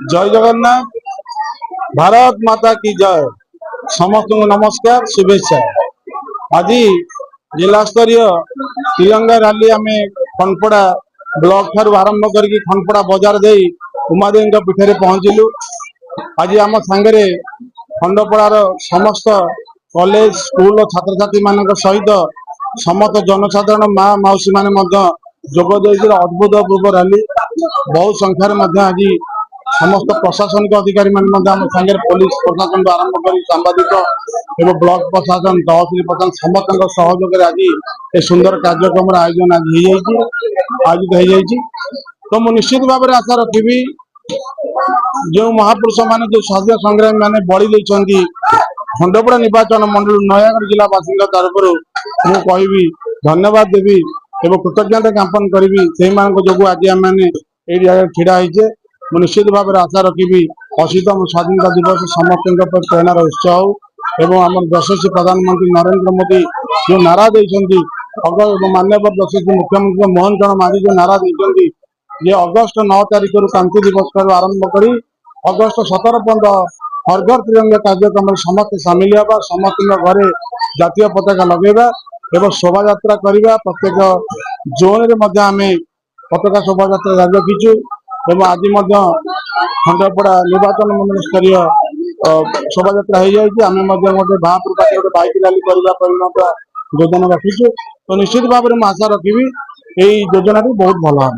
जय जगन्नाथ, भारत माता की जय। समस्त नमस्कार, शुभेच्छा। आज जिला स्तरीय तिरंगा रैली आम खनपड़ा ब्लॉक ठार आरंभ कर खनपड़ा बाजार दे उमादेवी पीठ पहुंचलु। आज आम सांगे खंडपड़ार समस्त कॉलेज स्कूल छात्र छात्री मान सहित समस्त जनसाधारण माँ मौसी मैंने जोगद अद्भुतपूर्व रैली बहु संख्यार आज समस्त प्रशासनिक अधिकारी आम सांगे पुलिस प्रशासन आरंभ कर सांबादिक एवं ब्लॉक प्रशासन तहसिल प्रशासन समस्त सहयोग आज ए सुंदर कार्यक्रम आयोजन आज तो मुझे निश्चित भाव में आशा रखी जो महापुरुष मान जो स्वाधीन संग्रामी मैंने बलि देती खंडपड़ा निर्वाचन मंडल नयागढ़ जिला बासिंदा तरफ मुझे कहि धन्यवाद देवी एवं कृतज्ञता ज्ञापन करी से जो आज आम मैंने छिड़ा होचे। मुझे निश्चित भाव में आशा रखी अशीतम स्वाधीनता दिवस समस्त प्रेरणार उत्सव एवं आम यशस्वी प्रधानमंत्री नरेंद्र मोदी जो नारा देती माननीय यशस्वी मुख्यमंत्री मोहन चरण माझी जो नारा देती ये अगस्ट 9 तारिख क्रांति दिवस आरंभ कर अगस्ट 17 पर्यंत हर घर तिरंगा कार्यक्रम समस्त सामिल होगा, समस्त घरे जातीय पताका लगेगा एवं शोभा यात्रा करवा प्रत्येक जोन रे आम पताका शोभा यात्रा रखीचु एवं आज खंडपड़ा निर्वाचन मंडल स्तरीय शोभा यात्रा हो जाए आम भापुर पाखे गोटे बाइक रैली करने योजना रखीचु। तो निश्चित भाव में आशा रखी योजना बहुत भल भाव।